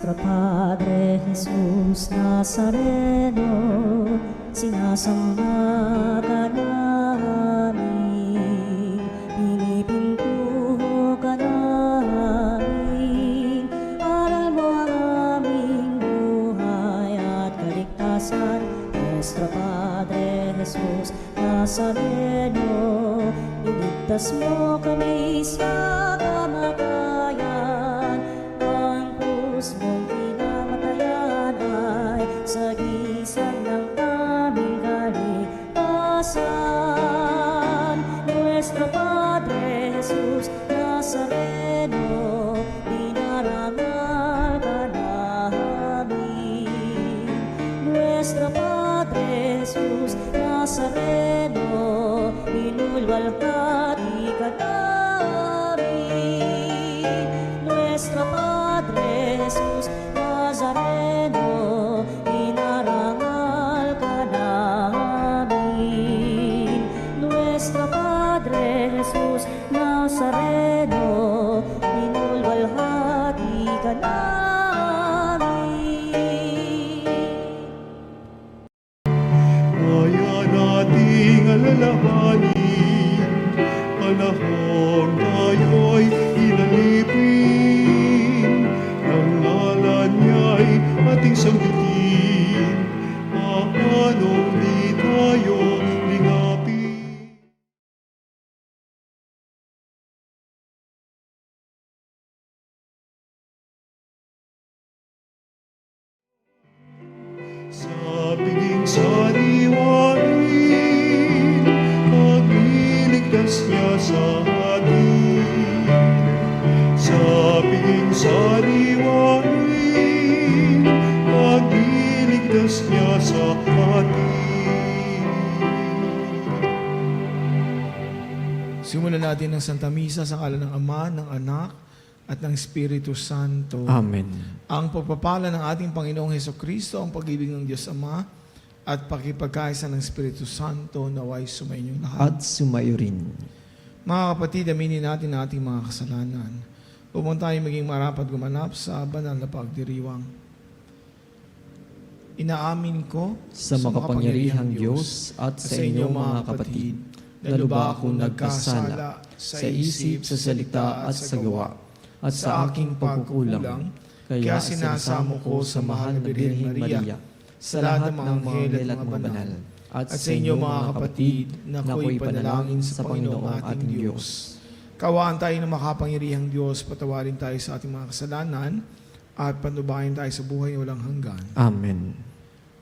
Nuestro Padre Jesús Nazareno, sinasamba ka namin, pinipintuho ka namin, aral mo ang aming buhay at kaligtasan. Nuestro Padre Jesús Nazareno, iligtas mo kami sa kamatayan. Ang krus mong pinamatayan ay sagisag ng aming kaligtasan. Nuestro Padre Jesus Nazareno, dinarangal ka namin. Nuestro Padre Jesus Nazareno, inulwalhati ka namin. Nuestro Padre Jesus Nazareno, inarangal ka namin. Nuestro Padre Jesus Nazareno, inulwalhati ka namin. Kaya nating alalahanin, panahon tayo'y inalipin, ang ngalan niya'y ating sanggitin, paanong di tayo lingapin. Sa piging sariwain, pagliligtas niya sa atin. Sa piging sariwain, pagliligtas niya sa atin. Simulan natin ang Santa Misa sa ngalan ng Ama, ng Anak, at ng Espiritu Santo. Amen. Ang pagpapala ng ating Panginoong Hesukristo, ang pag-ibig ng Diyos Ama, at pakipagkaisa ng Espiritu Santo naway sumainyong lahat. At sumayo rin. Mga kapatid, aminin natin ang ating mga kasalanan upang tayo maging marapat gumanap sa banal na pagdiriwang. Inaamin ko Sa makapangyarihang Diyos at sa inyong mga kapatid, na lubha akong nagkasala sa isip, sa salita at sa gawa, at sa aking pagkukulang. Kaya sinasamo ko sa mahal na Birhen Maria, sa lahat ng mga anghel at mga banal, at sa inyo mga kapatid, na ako'y panalangin sa Panginoong ating Diyos. Kawaan tayo ng makapangyarihang Diyos, patawarin tayo sa ating mga kasalanan, at panubayan tayo sa buhay na walang hanggan. Amen.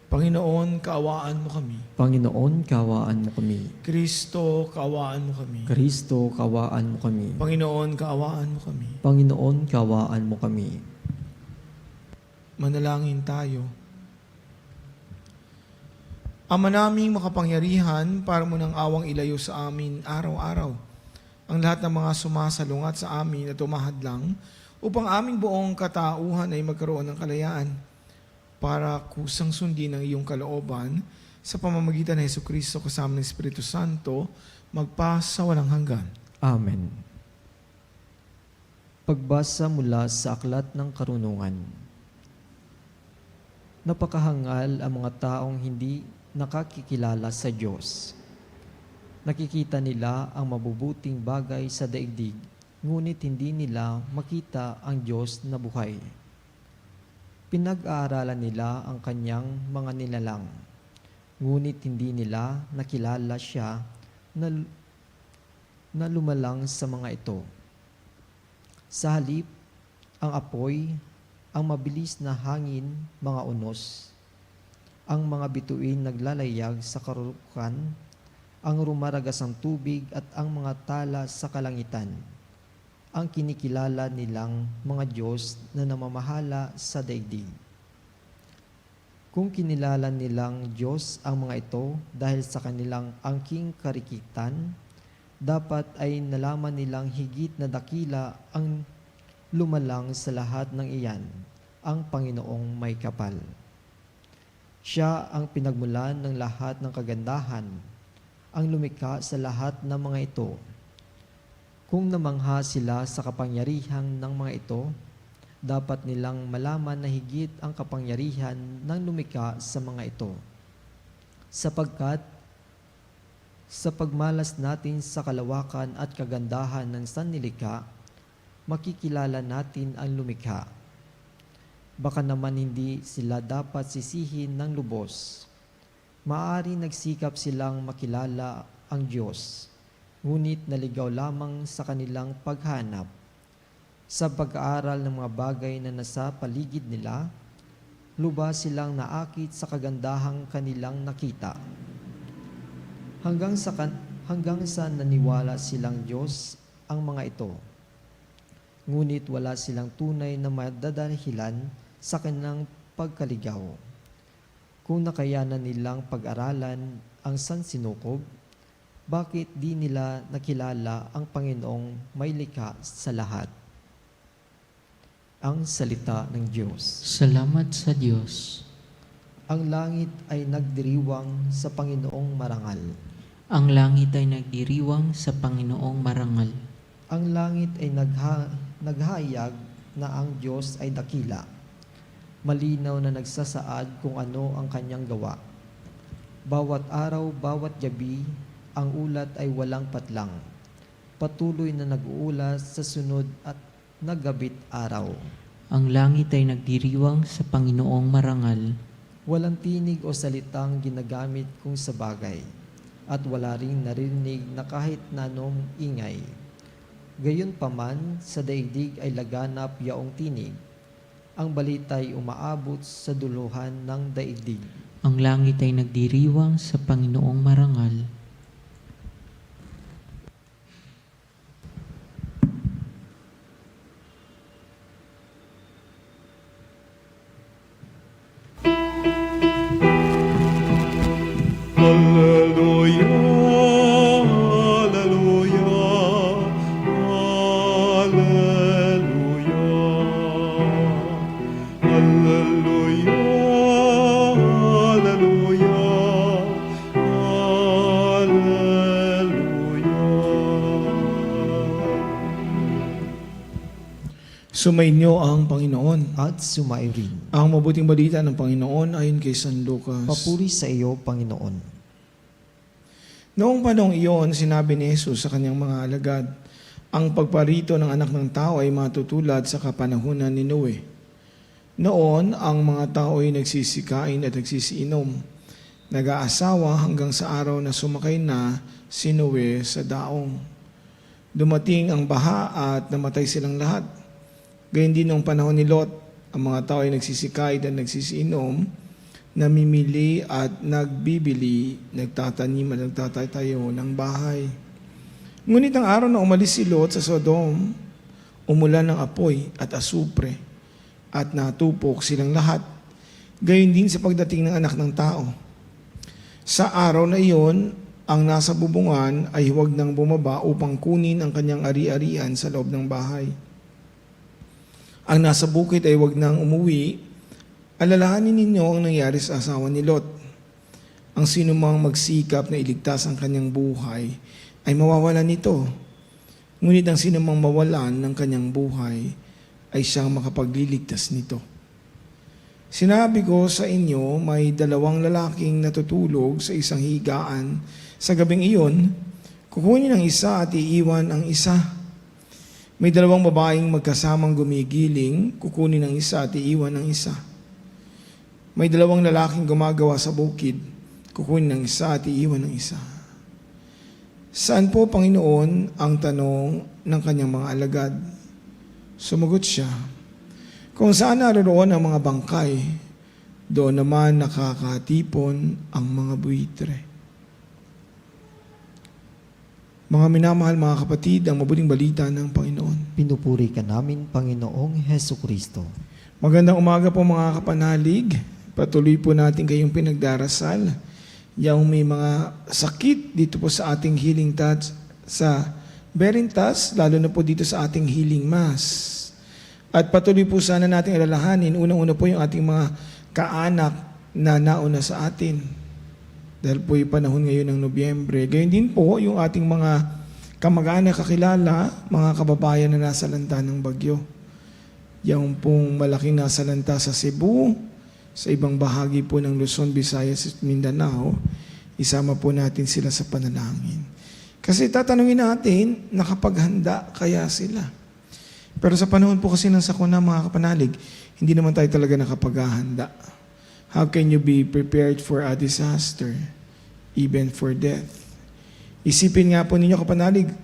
Panginoon, kaawaan mo kami. Panginoon, kawaan mo kami. Kristo, kaawaan mo kami. Kristo, kawaan mo kami. Panginoon, kaawaan mo kami. Panginoon, kawaan mo kami. Manalangin tayo. Ama naming makapangyarihan, para mo ng awang ilayo sa amin araw-araw ang lahat ng mga sumasalungat sa amin at umahadlang upang aming buong katauhan ay magkaroon ng kalayaan para kusang sundin ang iyong kalooban sa pamamagitan ng Hesukristo kasama ng Espiritu Santo magpa sa walang hanggan. Amen. Pagbasa mula sa Aklat ng Karunungan. Napakahangal ang mga taong hindi nakakikilala sa Diyos. Nakikita nila ang mabubuting bagay sa daigdig, ngunit hindi nila makita ang Diyos na buhay. Pinag-aaralan nila ang kanyang mga nilalang, ngunit hindi nila nakilala siya na lumalang sa mga ito. Sa halip, ang apoy, ang mabilis na hangin, mga unos, ang mga bituin naglalayag sa karukan, ang rumaragasang tubig at ang mga tala sa kalangitan, ang kinikilala nilang mga Diyos na namamahala sa daigdig. Kung kinilala nilang Diyos ang mga ito dahil sa kanilang angking karikitan, dapat ay nalaman nilang higit na dakila ang lumalang sa lahat ng iyan, ang Panginoong may kapal. Siya ang pinagmulan ng lahat ng kagandahan, ang lumikha sa lahat ng mga ito. Kung namangha sila sa kapangyarihan ng mga ito, Dapat nilang malaman na higit ang kapangyarihan ng lumikha sa mga ito. Sapagkat sa pagmalas natin sa kalawakan at kagandahan ng sannilikha, makikilala natin ang lumikha. Baka naman hindi sila dapat sisihin ng lubos. Maaari nagsikap silang makilala ang Diyos, ngunit naligaw lamang sa kanilang paghanap. Sa pag-aaral ng mga bagay na nasa paligid nila, lubas silang naakit sa kagandahang kanilang nakita. Hanggang sa naniwala silang Diyos ang mga ito. Ngunit wala silang tunay na madadahilan sa kanilang pagkaligaw. Kung nakayanan nilang pag-aralan ang sansinukob, bakit di nila nakilala ang Panginoong may likha sa lahat? Ang salita ng Diyos. Salamat sa Diyos. Ang langit ay nagdiriwang sa Panginoong marangal. Ang langit ay nagdiriwang sa Panginoong marangal. Ang langit ay naghahayag na ang Diyos ay dakila. Malinaw na nagsasaad kung ano ang kanyang gawa. Bawat araw, bawat gabi, ang ulat ay walang patlang. Patuloy na nag-uulas sa sunod at naggabit araw. Ang langit ay nagdiriwang sa Panginoong marangal. Walang tinig o salitang ginagamit kung sa bagay, at wala ring narinig na kahit na anong ingay. Gayunpaman, sa daigdig ay laganap yaong tinig. Ang balita ay umaabot sa duluhan ng daigdig. Ang langit ay nagdiriwang sa Panginoong marangal. Hallelujah, hallelujah, hallelujah, hallelujah, hallelujah. Sumainyo ang Panginoon. At sumayo rin. Ang mabuting balita ng Panginoon ayon kay San Lucas. Papuri sa iyo, Panginoon. Noong panahong iyon, sinabi ni Jesus sa kanyang mga alagad, ang pagparito ng anak ng tao ay matutulad sa kapanahunan ni Noe. Noon, ang mga tao ay nagsisikain at nagsisiinom, nag-aasawa hanggang sa araw na sumakay na si Noe sa daong. Dumating ang baha at namatay silang lahat. Gayun din noong panahon ni Lot, ang mga tao ay nagsisikain at nagsisiinom, namimili at nagbibili, nagtatanim at nagtatayo ng bahay. Ngunit ang araw na umalis si Lot sa Sodom, umulan ng apoy at asupre at natupok silang lahat. Gayon din sa pagdating ng anak ng tao. Sa araw na iyon, ang nasa bubungan ay huwag nang bumaba upang kunin ang kanyang ari-arian sa loob ng bahay. Ang nasa bukid ay huwag nang umuwi. Alalahanin ninyo ang nangyari sa asawa ni Lot. Ang sinumang magsikap na iligtas ang kanyang buhay ay mawawalan nito. Ngunit ang sinumang mawalan ng kanyang buhay ay siyang makapagliligtas nito. Sinabi ko sa inyo, may 2 lalaking natutulog sa isang higaan. Sa gabing iyon, kukunin ang isa at iiwan ang isa. May 2 babaeng magkasamang gumigiling, kukunin ang isa at iiwan ang isa. May 2 lalaking gumagawa sa bukid, kukunin ang isa at iiwan ang isa. Saan po, Panginoon, ang tanong ng kanyang mga alagad? Sumagot siya, kung saan naroon ang mga bangkay, doon naman nakakatipon ang mga buitre. Mga minamahal mga kapatid, ang mabuting balita ng Panginoon. Pinupuri ka namin, Panginoong Hesukristo. Magandang umaga po mga kapanalig. Patuloy po natin kayong pinagdarasal. Yung may mga sakit dito po sa ating healing touch sa Veritas, lalo na po dito sa ating healing mass. At patuloy po sana natin alalahanin, unang-una po yung ating mga kaanak na nauna sa atin. Dahil po yung panahon ngayon ng Nobyembre. Gayon din po yung ating mga kamag-anak kakilala, mga kababayan na nasa lanta ng bagyo. yung pong malaking nasalanta sa Cebu, sa ibang bahagi po ng Luzon, Visayas at Mindanao, isama po natin sila sa panalangin. Kasi tatanungin natin, nakapaghanda kaya sila? Pero sa panahon po kasi ng sakuna, mga kapanalig, hindi naman tayo talaga nakapaghahanda. How can you be prepared for a disaster, even for death? Isipin nga po ninyo, kapanalig,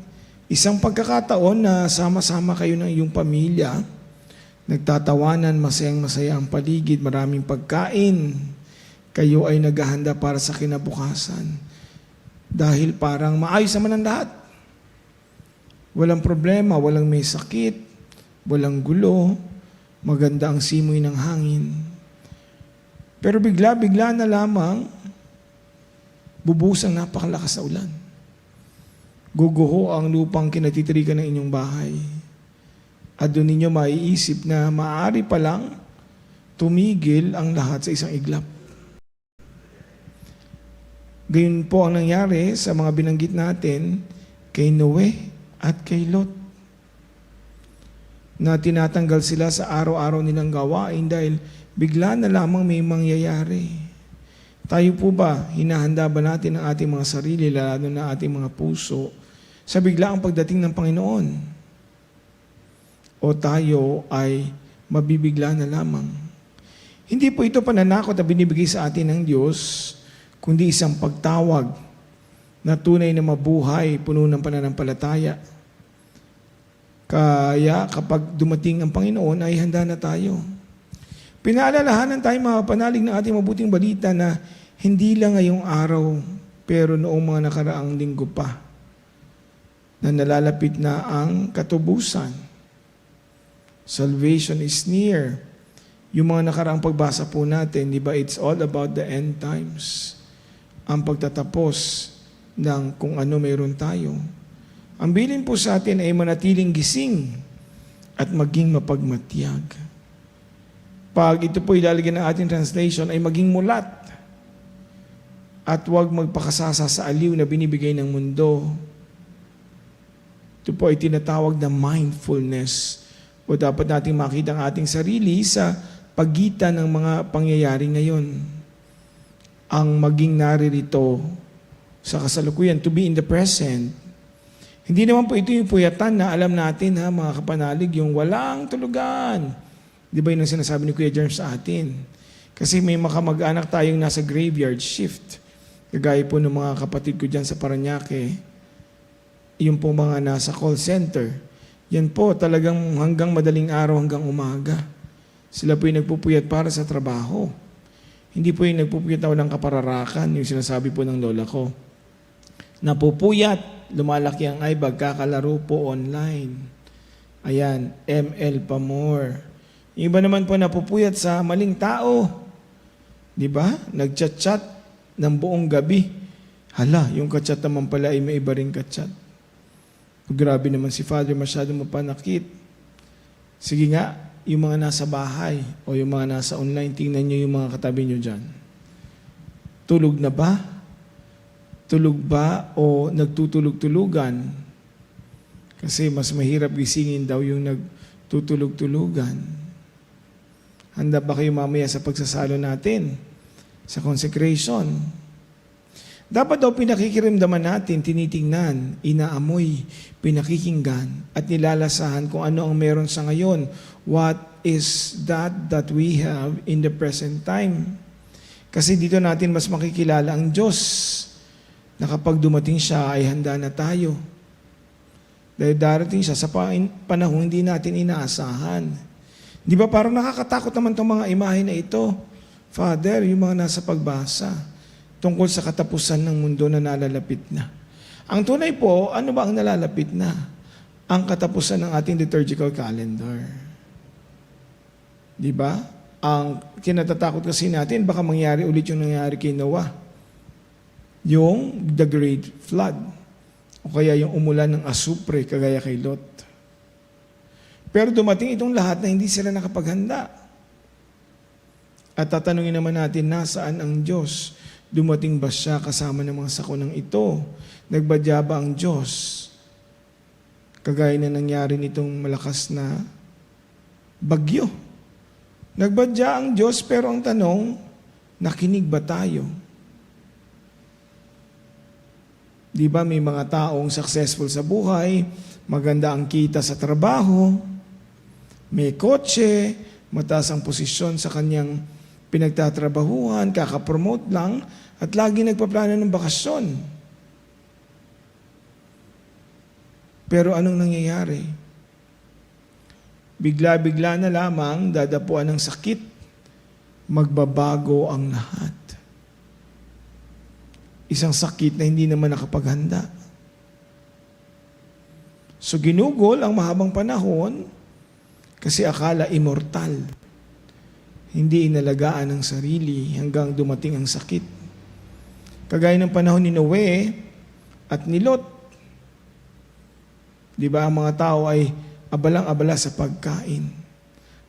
isang pagkakataon na sama-sama kayo ng iyong pamilya, nagtatawanan, masayang-masaya ang paligid, maraming pagkain, kayo ay naghahanda para sa kinabukasan. Dahil parang maayos naman ang lahat. Walang problema, walang may sakit, walang gulo, maganda ang simoy ng hangin. Pero bigla-bigla na lamang, bubuhos ang napakalakas na ulan. Guguho ang lupang kinatitirikan ng inyong bahay. At doon ninyo maiisip na maaari pa lang tumigil ang lahat sa isang iglap. Gayun po ang nangyari sa mga binanggit natin kay Noe at kay Lot, na tinatanggal sila sa araw-araw nilang gawain dahil bigla na lamang may mangyayari. Tayo po ba, hinahanda ba natin ang ating mga sarili, lalo na ating mga puso, sa biglaang pagdating ng Panginoon? O tayo ay mabibigla na lamang? Hindi po ito pananakot na binibigay sa atin ng Diyos, kundi isang pagtawag na tunay na mabuhay, puno ng pananampalataya. Kaya kapag dumating ang Panginoon, ay handa na tayo. Pinaalalahanan tayo, mga panalig, ng ating mabuting balita na hindi lang ngayong araw, pero noong mga nakaraang linggo pa, na nalalapit na ang katubusan. Salvation is near. Yung mga nakaraang pagbasa po natin, di ba, it's all about the end times. Ang pagtatapos ng kung ano meron tayo. Ang bilin po sa atin ay manatiling gising at maging mapagmatyag. Pag ito po ilalagay ng ating translation ay maging mulat at huwag magpakasasa sa aliw na binibigay ng mundo. Ito po ay tinatawag na mindfulness, o dapat nating makita ang ating sarili sa pagitan ng mga pangyayari ngayon. Ang maging naririto sa kasalukuyan, to be in the present. Hindi naman po ito yung puyatan na alam natin, ha, mga kapanalig, yung walang tulugan. Di ba yun ang sinasabi ni Kuya Jerm sa atin? Kasi may makamag-anak tayong nasa graveyard shift. Kagaya po ng mga kapatid ko dyan sa Parañaque, yung po mga nasa call center. Yan po talagang hanggang madaling araw, hanggang umaga. Sila po yung nagpupuyat para sa trabaho. Hindi po yung nagpupuyat na walang kapararakan, yung sinasabi po ng lola ko. Napupuyat, lumalaki ang ibag, kakalaro po online. Ayan, ML pa more. Yung iba naman po napupuyat sa maling tao. Di ba? Nagchat-chat ng buong gabi. Hala, yung kachat naman pala ay may iba rin kachat. Grabe naman si Father, masyadong mapanakit. Sige nga, yung mga nasa bahay o yung mga nasa online, tingnan nyo yung mga katabi nyo dyan. Tulog na ba? Tulog ba o nagtutulog-tulugan? Kasi mas mahirap gisingin daw yung nagtutulog-tulugan. Handa ba kayo mamaya sa pagsasalo natin? Sa consecration? Dapat daw pinakikiramdaman natin, tinitingnan, inaamoy, pinakikinggan, at nilalasahan kung ano ang meron sa ngayon. What is that we have in the present time? Kasi dito natin mas makikilala ang Diyos na kapag dumating siya ay handa na tayo. Dahil darating siya sa panahon hindi natin inaasahan. Di ba parang nakakatakot naman itong mga imahe na ito? Father, yung mga nasa pagbasa tungkol sa katapusan ng mundo na nalalapit na. Ang tunay po, ano ba ang nalalapit na? Ang katapusan ng ating liturgical calendar. Di ba? Ang kinatatakot kasi natin, baka mangyari ulit yung nangyari kay Noah. Yung the great flood. O kaya yung umulan ng asupre, kagaya kay Lot. Pero dumating itong lahat na hindi sila nakapaghanda. At tatanungin naman natin, nasaan ang Diyos? Dumating ba siya kasama ng mga sakunang ito? Nagbadya ba ang Diyos? Kagaya na nangyari nitong malakas na bagyo. Nagbadya ang Diyos, pero ang tanong, nakinig ba tayo? Di ba may mga taong successful sa buhay, maganda ang kita sa trabaho, may kotse, mataas ang posisyon sa kanyang pinagtatrabahuhan, kakapromote lang, at lagi nagpaplano ng bakasyon. Pero anong nangyayari? Bigla-bigla na lamang dadapuan ng sakit, magbabago ang lahat. Isang sakit na hindi naman nakapaghanda. So ginugol ang mahabang panahon kasi akala immortal. Hindi inalagaan ang sarili hanggang dumating ang sakit. Kagaya ng panahon ni Noe at ni Lot. Di ba ang mga tao ay abalang-abala sa pagkain.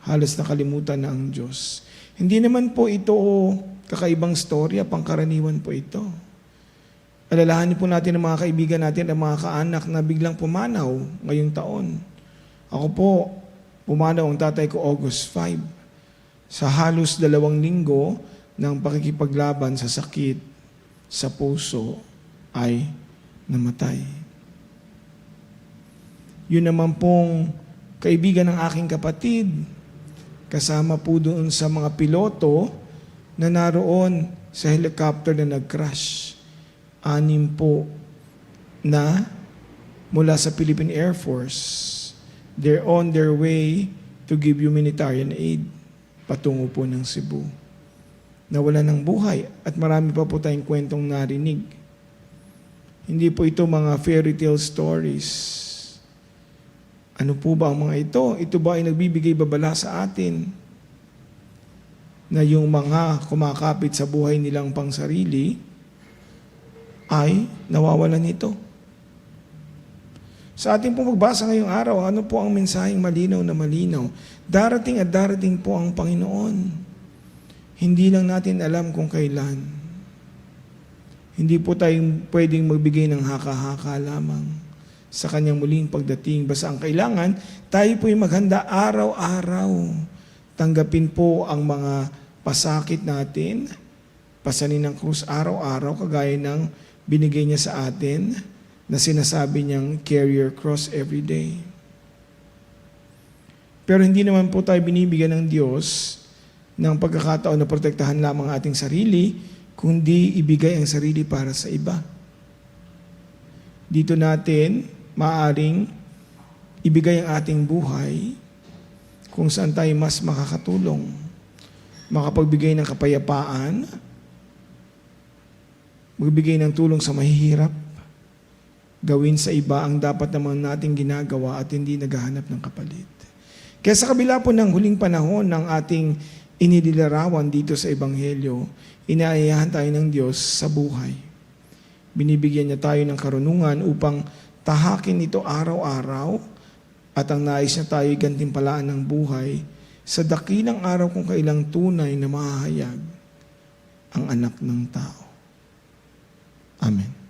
Halos nakalimutan na ang Diyos. Hindi naman po ito kakaibang storya, pangkaraniwan po ito. Alalahanin po natin ang mga kaibigan natin, ang mga kaanak na biglang pumanaw ngayong taon. Ako po, pumanaw ang tatay ko August 5. Sa halos 2 linggo ng pakikipaglaban sa sakit sa puso ay namatay. Yun naman pong kaibigan ng aking kapatid, kasama po doon sa mga piloto na naroon sa helicopter na nag-crash. 6 po na mula sa Philippine Air Force. They're on their way to give humanitarian aid patungo po ng Cebu. Nawala ng buhay at marami pa po tayong kwentong narinig. Hindi po ito mga fairy tale stories. Ano po ba ang mga ito? Ito ba ay nagbibigay babala sa atin na yung mga kumakapit sa buhay nilang pangsarili ay nawawalan nito? Sa ating pong pagbasa ngayong araw, ano po ang mensaheng malinaw na malinaw? Darating at darating po ang Panginoon. Hindi lang natin alam kung kailan. Hindi po tayo pwedeng magbigay ng haka-haka lamang sa kanyang muling pagdating. Basta ang kailangan, tayo po'y maghanda araw-araw. Tanggapin po ang mga pasakit natin, pasanin ng krus araw-araw, kagaya ng binigay niya sa atin na sinasabi niyang carry your cross every day. Pero hindi naman po tayo binibigyan ng Diyos ng pagkakataon na protektahan lamang ang ating sarili, kundi ibigay ang sarili para sa iba. Dito natin maaaring ibigay ang ating buhay kung saan tayo mas makakatulong, makapagbigay ng kapayapaan, magbigay ng tulong sa mahihirap, gawin sa iba ang dapat naman nating ginagawa at hindi naghahanap ng kapalit. Kaya sa kabila po ng huling panahon ng ating inililarawan dito sa Ebanghelyo, inaayahan tayo ng Diyos sa buhay. Binibigyan niya tayo ng karunungan upang tahakin ito araw-araw at ang nais niya tayo gantimpalaan ng buhay sa dakilang araw kung kailang tunay na mahahayag ang anak ng tao. Amen.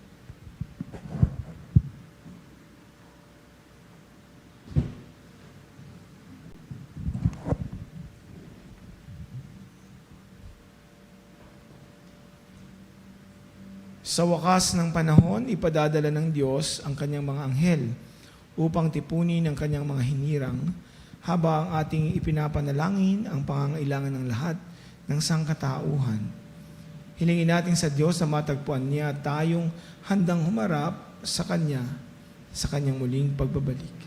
Sa wakas ng panahon, ipadadala ng Diyos ang kanyang mga anghel upang tipunin ang kanyang mga hinirang habang ating ipinapanalangin ang pangangailangan ng lahat ng sangkatauhan. Hilingin natin sa Diyos na matagpuan niya tayong handang humarap sa kanyang muling pagbabalik.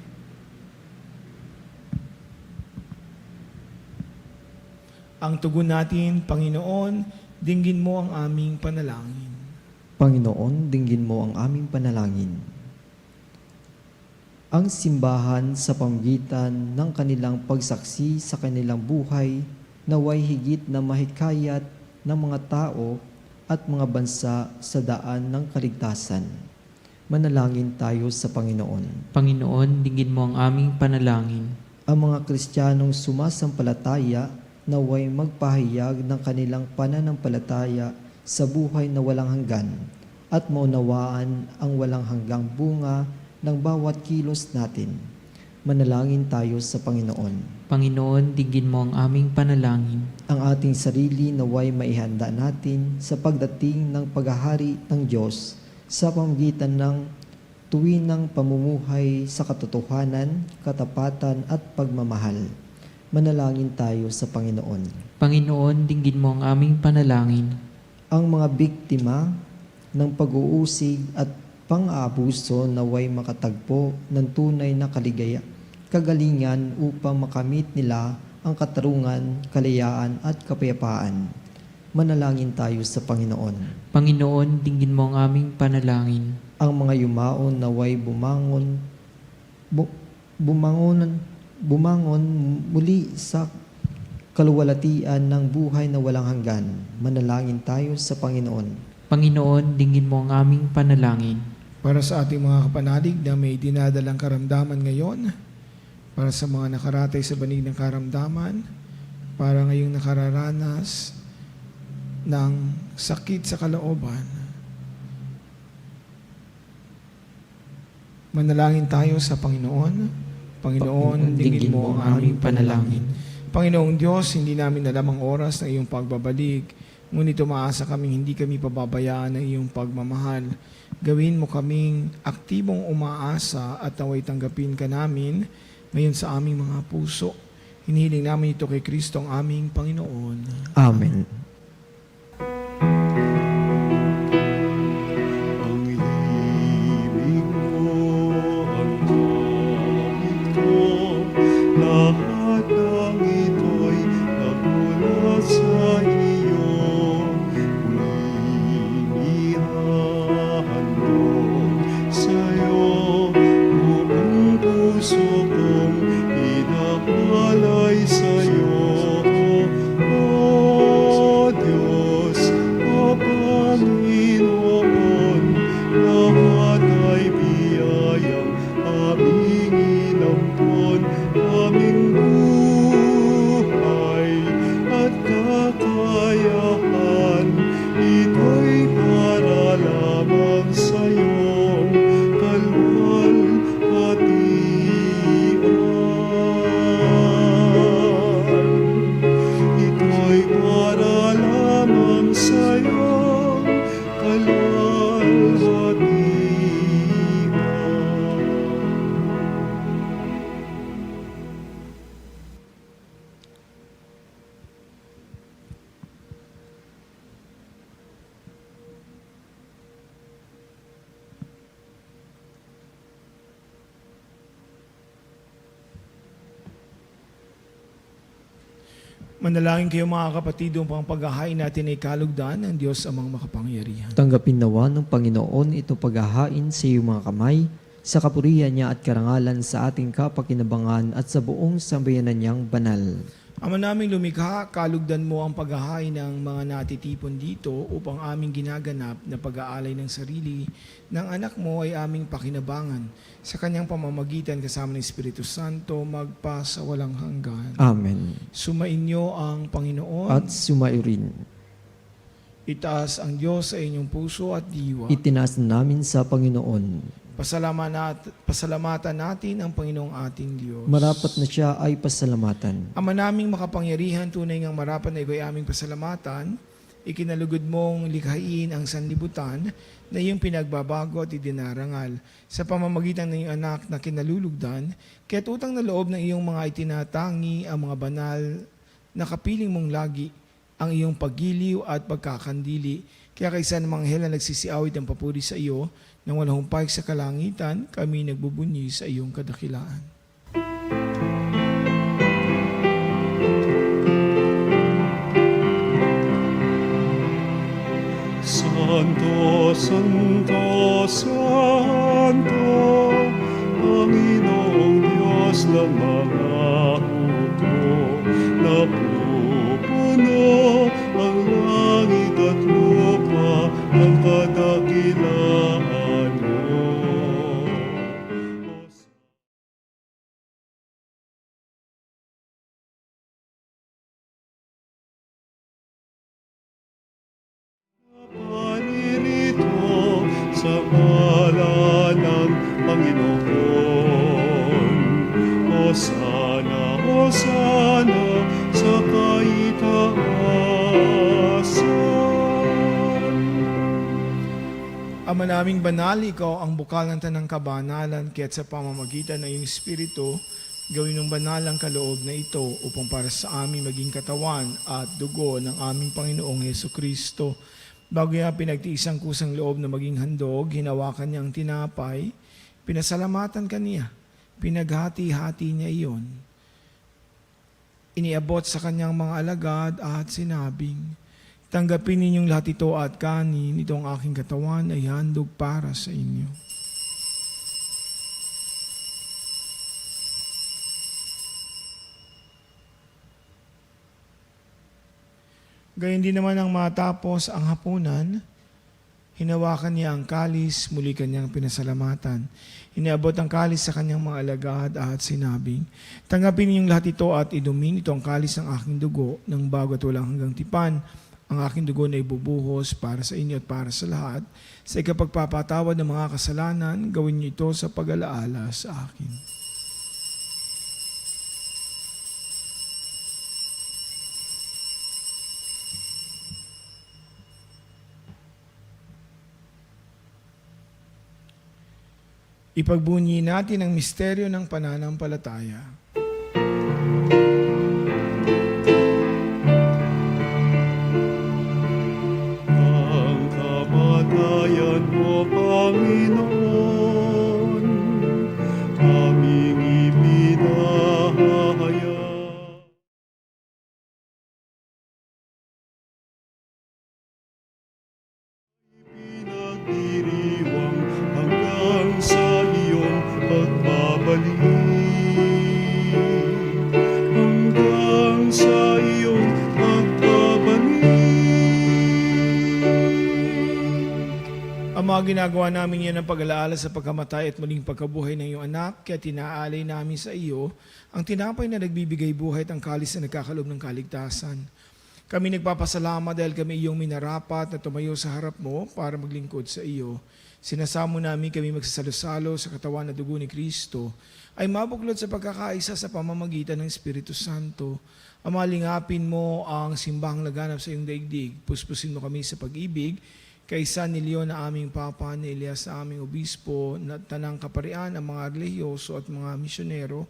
Ang tugon natin, Panginoon, dinggin mo ang aming panalangin. Panginoon, dinggin mo ang aming panalangin. Ang simbahan sa pamamagitan ng kanilang pagsaksi sa kanilang buhay naway higit na mahikayat ng mga tao at mga bansa sa daan ng kaligtasan. Manalangin tayo sa Panginoon. Panginoon, dinggin mo ang aming panalangin. Ang mga Kristiyanong sumasampalataya naway magpahayag ng kanilang pananampalataya sa buhay na walang hanggan at maunawaan ang walang hanggang bunga ng bawat kilos natin. Manalangin tayo sa Panginoon. Panginoon, dinggin mo ang aming panalangin. Ang ating sarili naway maihanda natin sa pagdating ng paghahari ng Diyos sa pamamagitan ng tuwinang pamumuhay sa katotohanan, katapatan at pagmamahal. Manalangin tayo sa Panginoon. Panginoon, dinggin mo ang aming panalangin. Ang mga biktima ng pag-uusig at pang-aabuso naway makatagpo ng tunay na kagalingan upang makamit nila ang katarungan, kalayaan at kapayapaan. Manalangin tayo sa Panginoon. Panginoon, dinggin mo ang aming panalangin. Ang mga yumaon naway bumangon muli sa kaluwalhatian ng buhay na walang hanggan. Manalangin tayo sa Panginoon. Panginoon, dinggin mo ang aming panalangin. Para sa ating mga kapanalig na may dinadalang karamdaman ngayon, para sa mga nakaratay sa banig ng karamdaman, para ngayong nakararanas ng sakit sa kalooban, manalangin tayo sa Panginoon. Panginoon, dinggin mo ang aming panalangin. Panginoong Diyos, hindi namin alam ang oras ng iyong pagbabalik, ngunit umaasa kaming hindi kami pababayaan ng iyong pagmamahal. Gawin mo kaming aktibong umaasa at naway tanggapin ka namin ngayon sa aming mga puso. Hinihiling namin ito kay Kristo ang aming Panginoon. Amen. Ang ibig mo, ang gamit ko, lahat ng ito'y nagmula sa iyo. Inihahandog sa'yo, buong puso kong inahalay sa'yo. O Diyos, o Panginoon, lahat ay biyayang aming inampon, aming buhay at kakayahan, ito'y para lamang sa'yong kalwalhatian. Ito'y para lamang sa'yong kalwalhatian. Manalangin kayo mga kapatid upang paghahain natin ay kalugdan ng Diyos amang makapangyarihan. Tanggapin nawa ng Panginoon ito paghahain sa iyong mga kamay, sa kapurihan niya at karangalan sa ating kapakinabangan at sa buong sambayanan niyang banal. Ama naming lumikha, kalugdan mo ang paghahain ng mga natitipon dito upang aming ginaganap na pag-aalay ng sarili ng anak mo ay aming pakinabangan. Sa kanyang pamamagitan kasama ng Espiritu Santo, magpa sa walang hanggan. Amen. Sumainyo ang Panginoon. At sumairin. Itaas ang Diyos sa inyong puso at diwa. Itinaas na namin sa Panginoon. Pasalamatan natin ang Panginoong ating Diyos. Marapat na siya ay pasalamatan. Ama naming makapangyarihan, tunay ngang marapat na ikaw ay aming pasalamatan. Ikinalugod mong likhain ang sanlibutan na iyong pinagbabago at idinarangal sa pamamagitan ng iyong anak na kinalulugdan, kaya't utang na loob ng iyong mga itinatangi ang mga banal na kapiling mong lagi ang iyong paggiliw at pagkakandili. Kaya kaysa ng mga anghel na nagsisiawit ang papuri sa iyo, nang walang humpay sa kalangitan, kami nagbubunyi sa iyong kadakilaan. Santo, Santo, Santo, Panginoong Diyos ng mga hukbo, napupuno ang langit at lupa ng kadakilaan mo. Paririto sa ngalan ng Panginoon, Ama naming banal, ikaw ang bukal ng tanang kabanalan, kaya't sa pamamagitan ng iyong Espiritu, gawin ng banal ang kaloob na ito upang para sa amin maging katawan at dugo ng aming Panginoong Heso Kristo. Bago niya pinagtiis ang kusang loob na maging handog, hinawakan niya ang tinapay, pinasalamatan kaniya, pinaghati-hati niya iyon. Iniabot sa kanyang mga alagad at sinabing, tanggapin ninyong lahat ito at kanin, ito ang aking katawan ay handog para sa inyo. Gayun din naman ang matapos ang hapunan, hinawakan niya ang kalis, muli kanyang pinasalamatan. Iniabot ang kalis sa kanyang mga alagad at sinabing, tanggapin ninyong lahat ito at inumin, ito ang kalis ng aking dugo ng bago at walang hanggang tipan. Ang aking dugo na ibubuhos para sa inyo at para sa lahat. Sa ikapagpapatawad ng mga kasalanan, gawin niyo ito sa pag-alaala sa akin. Ipagbunyi natin ang misteryo ng pananampalataya. Ang kamatayan mo, Panginoon, aming ipinahayag. Pinagdiriwang hanggang sa iyong pagbabalik, hanggang sa iyong pagbabalik. Ang mga ginagawa namin yan ng pag-alaala sa pagkamatay at muling pagkabuhay ng iyong anak, kaya tinaalay namin sa iyo ang tinapay na nagbibigay buhay at ang kalis na nagkakalob ng kaligtasan. Kami nagpapasalamat dahil kami iyong minarapat na tumayo sa harap mo para maglingkod sa iyo. Sinasamo namin kami magsasalo-salo sa katawan na dugo ni Kristo ay mabuklod sa pagkakaisa sa pamamagitan ng Espiritu Santo. Amalingapin mo ang simbahang laganap sa iyong daigdig. Puspusin mo kami sa pag-ibig kay San Leon na aming Papa, ni Elias na aming Obispo, na tanang kaparian, ang mga relihiyoso at mga misyonero.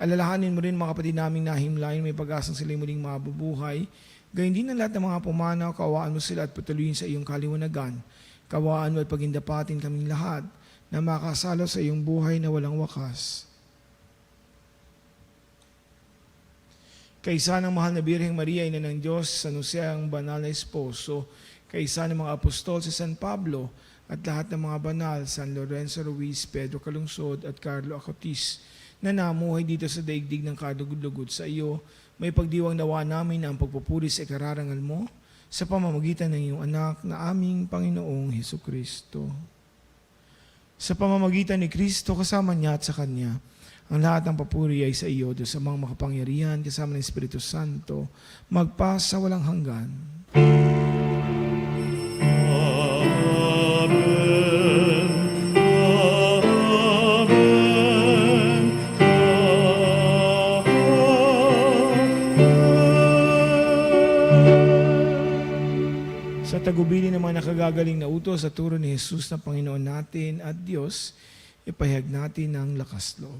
Alalahanin mo rin mga kapatid naming nahimlayan, may pag-asang sila muling mabubuhay. Gayun din ang lahat ng mga pumanaw, kawaan mo sila at patuloyin sa iyong kaliwanagan. Kawaan mo at pagindapatin kaming lahat na makasalo sa iyong buhay na walang wakas. Kaisa ng mahal na Birheng Maria, ina ng Diyos, San Jose ang banal na esposo, kaisa ng mga apostol si San Pablo, at lahat ng mga banal, San Lorenzo Ruiz, Pedro Calungsod at Carlo Acotis, na namuhay dito sa daigdig ng kadugod-lugod sa iyo, may pagdiwang nawa namin na ang pagpupuri sa ikararangal mo sa pamamagitan ng iyong anak na aming Panginoong Heso Kristo. Sa pamamagitan ni Kristo, kasama niya at sa Kanya, ang lahat ng papuri ay sa iyo, Diyos sa mga makapangyarihan, kasama ng Espiritu Santo, magpa sa walang hanggan. Sa tagubilin ng mga nakagagaling na utos sa turo ni Jesus na Panginoon natin at Diyos, ipahayag natin ang lakas loob.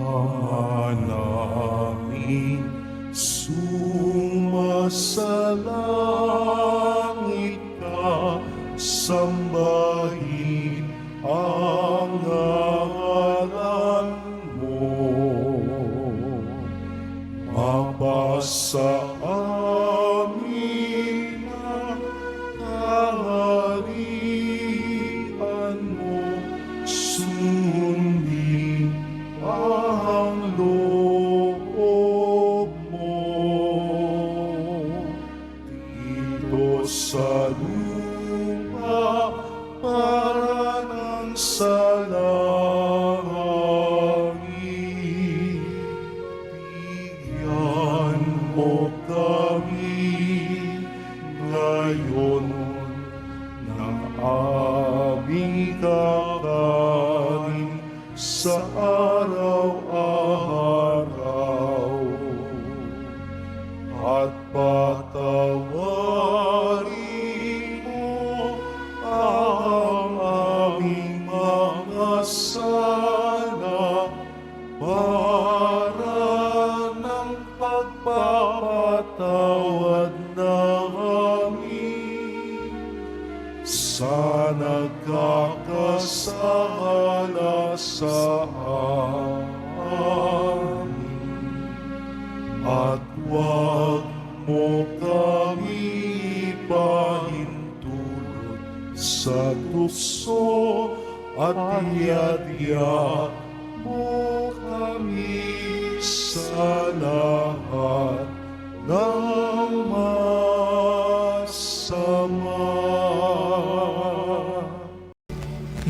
Ama namin, sumasalangit ka, sambahin ang ngalan mo. Mapasa sa araw-araw at patawarin mo ang aming mga sala para ng pagpapatawad namin sa nagkakasala sa amin. At huwag mo kami pahintulot sa tukso at iadya mo kami sa lahat ng masama.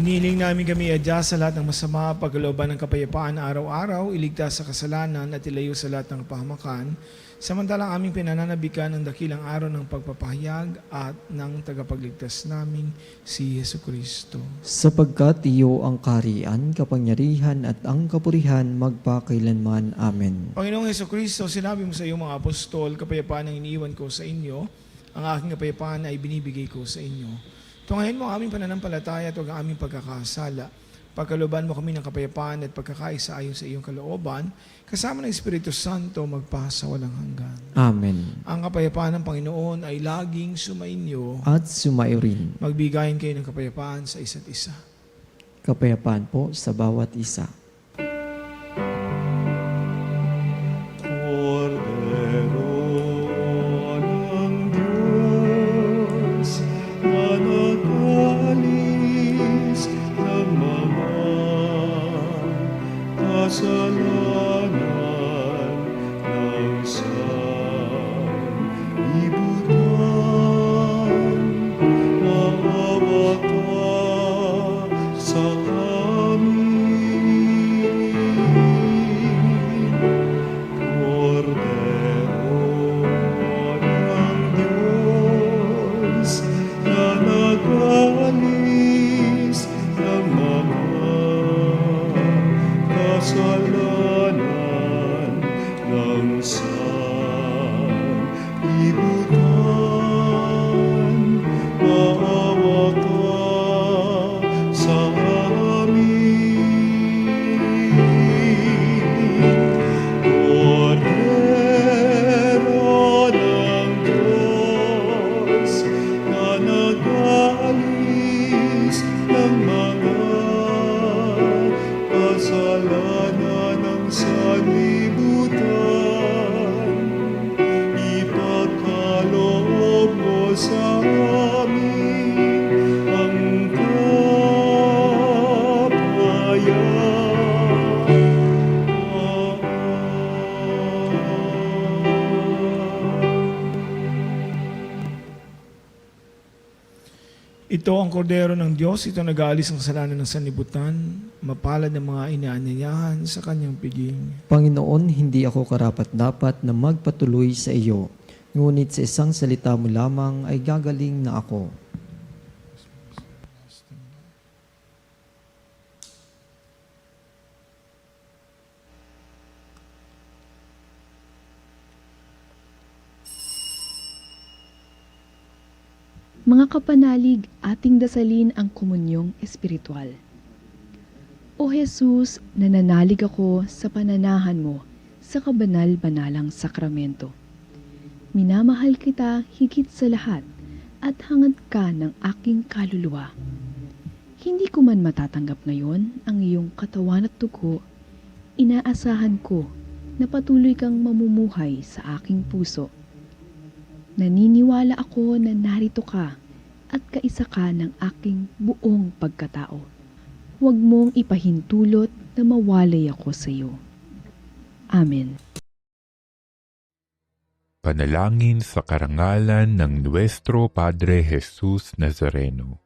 Hiniling namin kami adya sa lahat ng masama, pagkalooban ng kapayapaan na araw-araw, iligtas sa kasalanan at ilayo sa lahat ng pahamakan, samantalang aming pinananabikan ng dakilang araw ng pagpapahayag at ng tagapagligtas namin, si Jesucristo. Sapagkat iyo ang kaharian, kapangyarihan at ang kapurihan magpakailanman. Amen. Panginoong Jesucristo, sinabi mo sa iyong mga apostol, kapayapaan ang iniiwan ko sa inyo, ang aking kapayapaan ay binibigay ko sa inyo. Tungahin mo ang aming pananampalataya at huwag ang aming pagkakasala. Pagkalooban mo kami ng kapayapaan at pagkakaisa ayon sa iyong kalooban, kasama ng Espiritu Santo magpasa walang hanggan. Amen. Ang kapayapaan ng Panginoon ay laging sumainyo. At sumayo rin. Magbigayin kayo ng kapayapaan sa isa't isa. Kapayapaan po sa bawat isa. Cordero ng Diyos, na nag-alis ng mga kasalanan ng sanlibutan, maawa ka sa amin. Cordero ng Diyos, na nag-alis ng mga kasalanan ng sanlibutan, maawa ka sa amin. Cordero ng Diyos, na nag-alis ng mga kasalanan ng sanlibutan, ipagkaloob mo sa amin ang Ito ang kordero ng Diyos, ito nag-aalis ang kasalanan ng sanlibutan, mapalad ng mga inaanyayahan sa kanyang piging. Panginoon, hindi ako karapat-dapat na magpatuloy sa iyo, ngunit sa isang salita mo lamang ay gagaling na ako. Mga kapanalig, ating dasalin ang komunyong espiritual. O Jesus, nananalig ako sa pananahan mo sa kabanal-banalang sakramento. Minamahal kita higit sa lahat at hangad ka ng aking kaluluwa. Hindi ko man matatanggap ngayon ang iyong katawan at dugo, inaasahan ko na patuloy kang mamumuhay sa aking puso. Naniniwala ako na narito ka at kaisa ka ng aking buong pagkatao. Huwag mong ipahintulot na mawalay ako sa iyo. Amen. Panalangin sa karangalan ng Nuestro Padre Jesus Nazareno.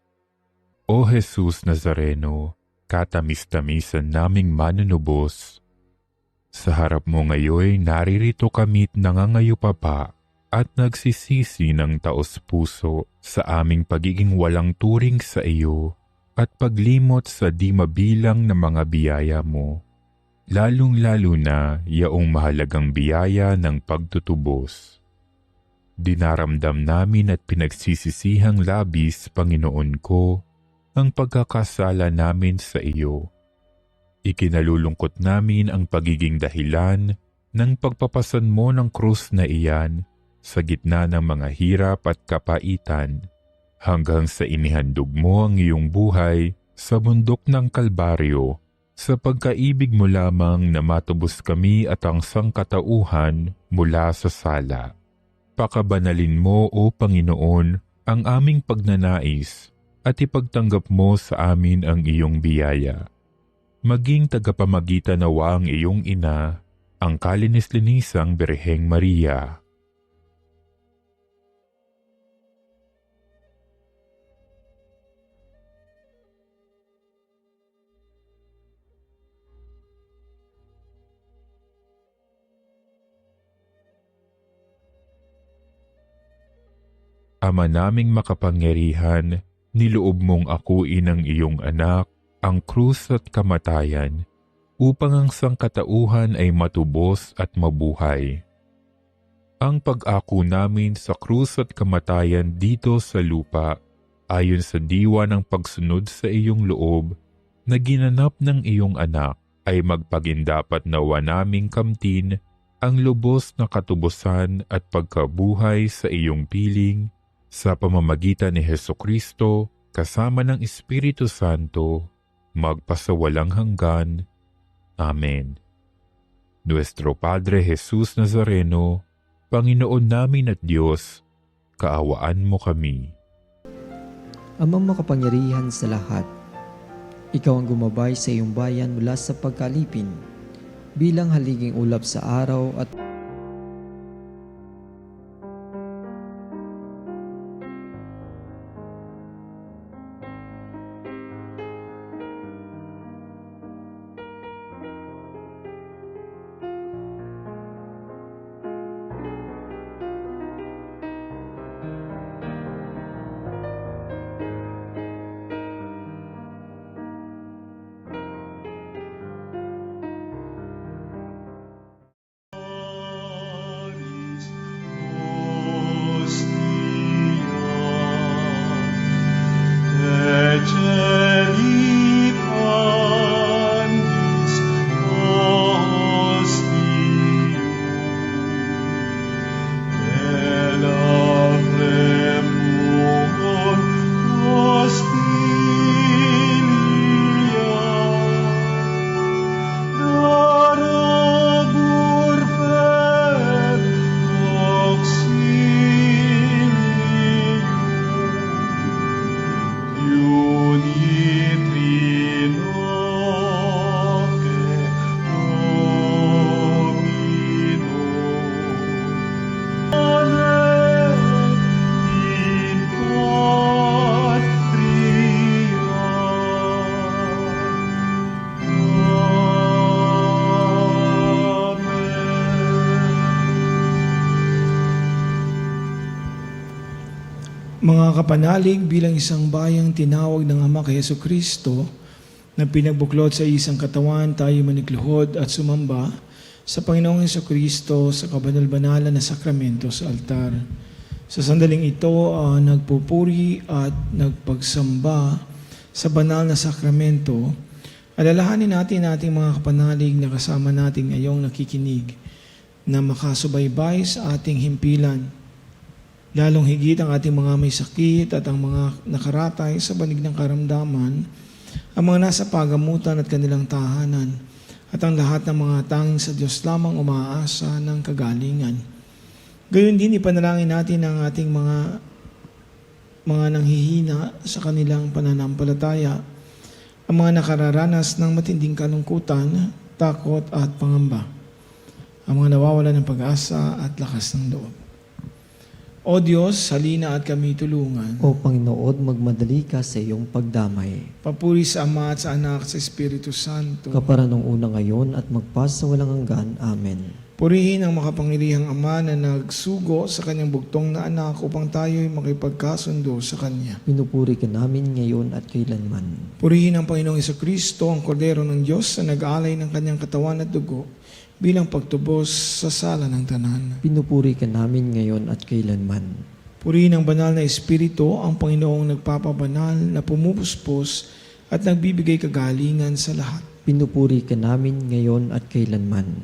O Jesus Nazareno, katamis-tamisan naming manunubos, sa harap mo ngayon naririto kami't nangangayupapa at nagsisisi ng taos-puso sa aming pagiging walang turing sa iyo at paglimot sa di mabilang na mga biyaya mo, lalong-lalo na yaong mahalagang biyaya ng pagtutubos. Dinaramdam namin at pinagsisisihang labis, Panginoon ko, ang pagkakasala namin sa iyo. Ikinalulungkot namin ang pagiging dahilan ng pagpapasan mo ng krus na iyan sa gitna ng mga hirap at kapaitan, hanggang sa inihandog mo ang iyong buhay sa bundok ng Kalbaryo, sa pagkaibig mo lamang na matubos kami at ang sangkatauhan mula sa sala. Pakabanalin mo, O Panginoon, ang aming pagnanais at ipagtanggap mo sa amin ang iyong biyaya. Maging tagapamagitan nawa ang iyong ina, ang kalinis-linisang Birheng Maria. Ama naming makapangyarihan, niloob mong akuin ang iyong anak, ang krus at kamatayan, upang ang sangkatauhan ay matubos at mabuhay. Ang pag-ako namin sa krus at kamatayan dito sa lupa, ayon sa diwa ng pagsunod sa iyong loob, na ginanap ng iyong anak, ay magpagindapat nawa naming kamtin ang lubos na katubusan at pagkabuhay sa iyong piling, sa pamamagitan ni Hesukristo, kasama ng Espiritu Santo, magpasawalang hanggan. Amen. Nuestro Padre Jesus Nazareno, Panginoon namin at Diyos, kaawaan mo kami. Amang makapangyarihan sa lahat, ikaw ang gumabay sa iyong bayan mula sa pagkalipin, bilang haliging ulap sa araw at Mga kapanalig, bilang isang bayang tinawag ng Ama kay Hesukristo na pinagbuklod sa isang katawan, tayo manikluhod at sumamba sa Panginoong Hesukristo sa kabanal-banalan na sakramento sa altar. Sa sandaling ito, nagpupuri at nagpagsamba sa banal na sakramento. Alalahanin natin ating mga kapanalig na kasama natin ngayong nakikinig na makasubaybay sa ating himpilan. Lalong higit ang ating mga may sakit at ang mga nakaratay sa banig ng karamdaman, ang mga nasa pagamutan at kanilang tahanan, at ang lahat ng mga tanging sa Diyos lamang umaasa ng kagalingan. Gayon din ipanalangin natin ang ating mga nanghihina sa kanilang pananampalataya, ang mga nakararanas ng matinding kalungkutan, takot at pangamba, ang mga nawawalan ng pag-asa at lakas ng loob. O Diyos, halina at kami tulungan. O Panginoon, magmadali ka sa iyong pagdamay. Papuri sa Ama at sa Anak at sa Espiritu Santo. Kapara nung una ngayon at magpas sa walang hanggan. Amen. Purihin ang makapangyarihang Ama na nagsugo sa kanyang bugtong na anak upang tayo'y makipagkasundo sa Kanya. Pinupuri ka namin ngayon at kailanman. Purihin ang Panginoong Kristo, ang Kordero ng Diyos na nag-aalay ng kanyang katawan at dugo bilang pagtubos sa sala ng tanan. Pinupuri ka namin ngayon at kailanman. Purihin ang banal na Espiritu, ang Panginoong nagpapabanal na pumupuspos at nagbibigay kagalingan sa lahat. Pinupuri ka namin ngayon at kailanman.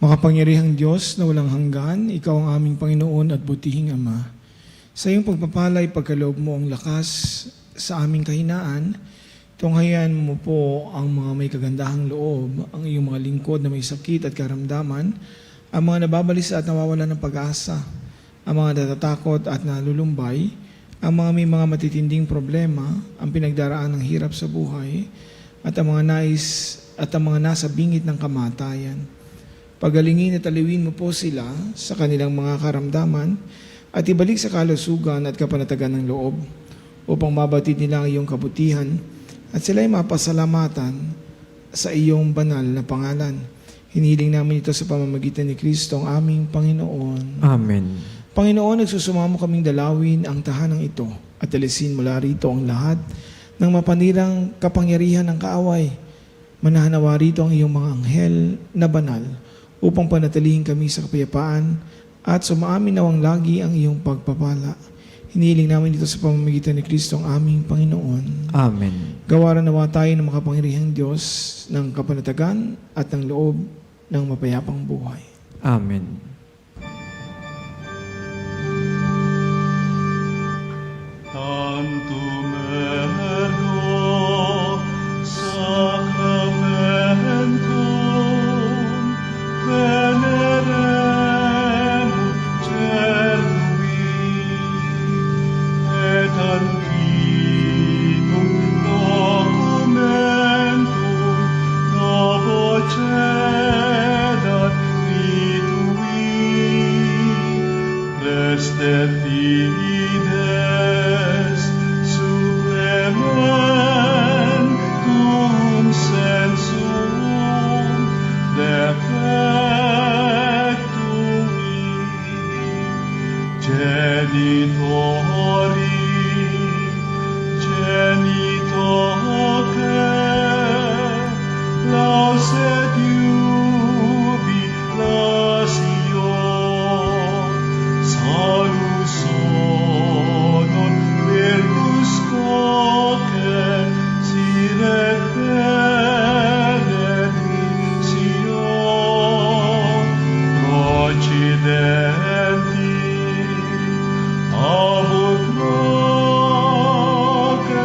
Makapangyarihang Diyos na walang hanggan, Ikaw ang aming Panginoon at butihing Ama. Sa iyong pagpapalay, pagkaloob mo ang lakas sa aming kahinaan, tunghayan mo po ang mga may kagandahang loob, ang iyong mga lingkod na may sakit at karamdaman, ang mga nababalisa at nawawalan ng pag-asa, ang mga natatakot at nalulumbay, ang mga may mga matitinding problema, ang pinagdaraan ng hirap sa buhay, at ang mga nasa bingit ng kamatayan. Pagalingin at aliwin mo po sila sa kanilang mga karamdaman at ibalik sa kalusugan at kapanatagan ng loob upang mabatid nila ang iyong kabutihan at sila'y mapasalamatan sa iyong banal na pangalan. Hinihiling namin ito sa pamamagitan ni Kristo ang aming Panginoon. Amen. Panginoon, nagsusumamo kaming dalawin ang tahanang ito at alisin mula rito ang lahat ng mapanirang kapangyarihan ng kaaway. Manahanawa rito ang iyong mga anghel na banal upang panatilihin kami sa kapayapaan at sumaamin nawang lagi ang iyong pagpapala. Hinihiling namin dito sa pamamagitan ni Kristo ang aming Panginoon. Amen. Gawaran nawa tayo ng makapangyarihang Diyos ng kapanatagan at ng loob ng mapayapang buhay. Amen. Tantumeno sacramentum veneremur celui et antiquum documentum novo cedat vitui restet fides suprementum sensum defectui genitori genitoque lauset jubilatio salus honor virtus coque sine benedictio procidenti abut noque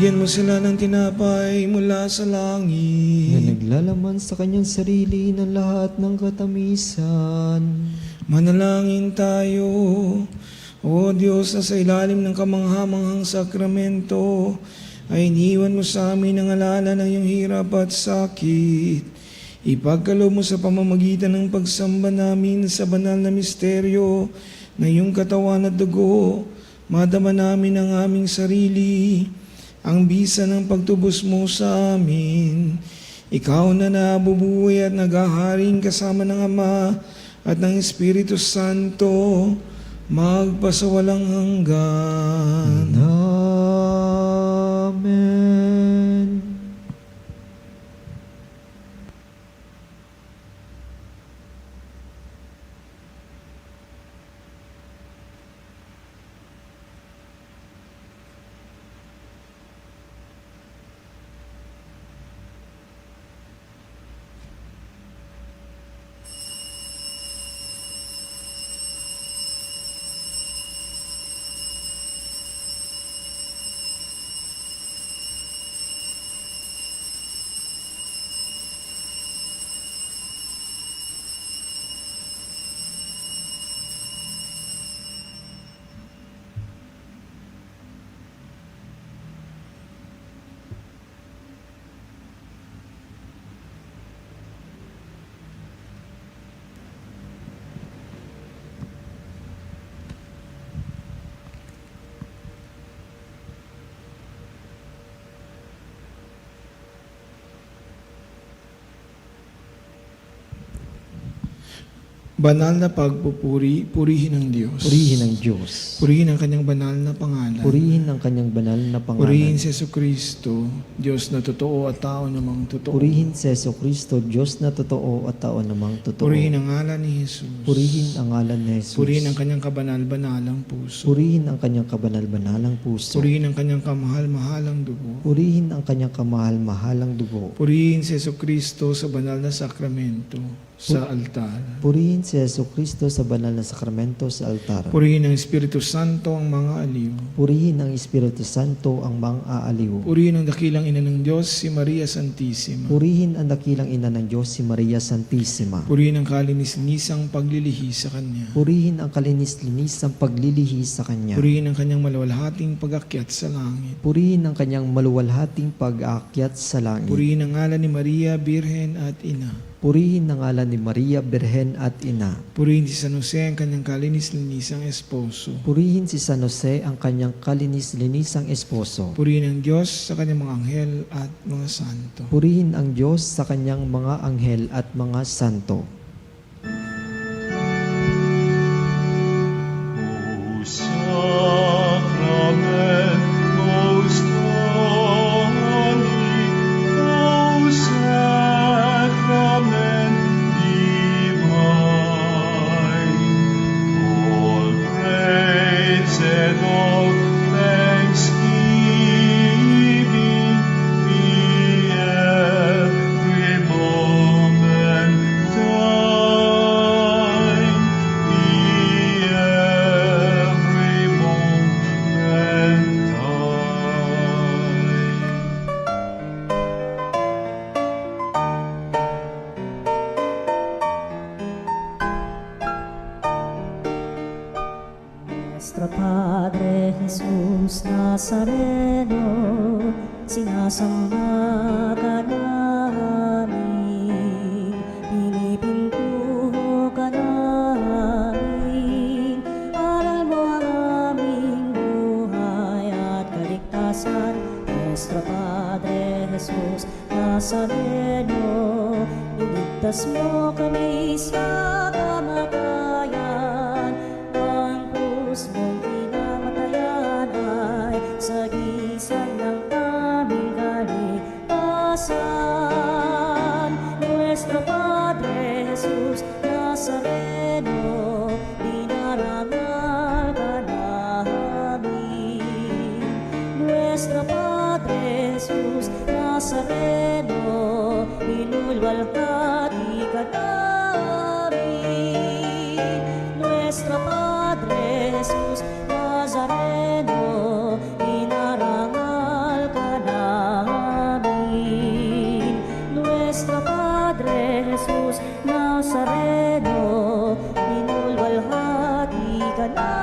Binigyan mo sila ng tinapay mula sa na langit. naglalaman sa kanyang sarili ng lahat ng katamisan. Manalangin tayo. O Diyos, na sa ilalim ng kamanghamanghang sakramento, ay iniwan mo sa amin ang alala ng iyong hirap at sakit. Ipagkaloob mo sa pamamagitan ng pagsamba namin sa banal na misteryo na iyong katawan at dugo, madama namin ang aming sarili, ang bisa ng pagtubos mo sa amin. Ikaw na nabubuhay at naghaharing kasama ng Ama at ng Espiritu Santo, magpasawalang hanggan. Amen. Banal na pagpupuri, purihin ang Diyos. Purihin ang Diyos. Purihin ang kanyang banal na pangalan. Purihin ang kanyang banal na Purihin pangalan. si Jesucristo, Diyos na totoo at tao namang totoo. Purihin si Jesucristo, Diyos na totoo at tao namang totoo. Purihin ang ngalan ni Jesus. Purihin ang ngalan ni Jesus. Purihin ang kanyang kabanal-banalang puso. Purihin ang kanyang kabanal-banalang puso. Purihin ang kanyang kamahal-mahalang dugo. Purihin ang kanyang kamahal-mahalang dugo. Purihin si Jesucristo sa banal na sakramento sa altar. Purihin si Jesucristo sa banal na sakramento sa altar. Purihin ang Espiritu Santo ang mga aliw. Purihin ang Espiritu Santo ang mga aaliw. Purihin ang dakilang ina ng Diyos, si Maria Santissima. Purihin ang dakilang ina ng Diyos, si Maria Santissima. Purihin ang kalinis-nisang paglilihi sa Kanya. Purihin ang kalinis-linisang paglilihi sa Kanya. Purihin ang kanyang malawalhating pag-akyat sa langit. Purihin ang kanyang maluwalhating pag-aakyat sa langit. Purihin ang ngalan ni Maria, Birhen at Ina. Purihin ang ngalan ni Maria, Birhen at Ina. Purihin si San Jose ang kanyang kalinis-linisang esposo. Purihin si San Jose ang kanyang kalinis-linisang esposo. Purihin ang Diyos sa kanyang mga anghel at mga santo. Purihin ang Diyos sa kanyang mga anghel at mga santo. O Sacrament most holy, O Sacrament divine, all praise and all thanksgiving be every moment thine, be every moment thine. Nuestro Padre Jesus Nazareno, sinasamba ka namin, pinipintuho ka namin, aral mo ang aming buhay at kaligtasan. Nuestro Padre Jesus Nazareno, iligtas mo kami sa kamatayan, ang krus mong pinamatayan ay sagisag ng aming kaligtasan. Nuestro Padre Jesus Nazareno, dinarangal ka namin. Nuestro Padre Jesus Nazareno, inulwalhati ka namin. Nuestro Padre Jesus Nazareno, inarangal ka ka na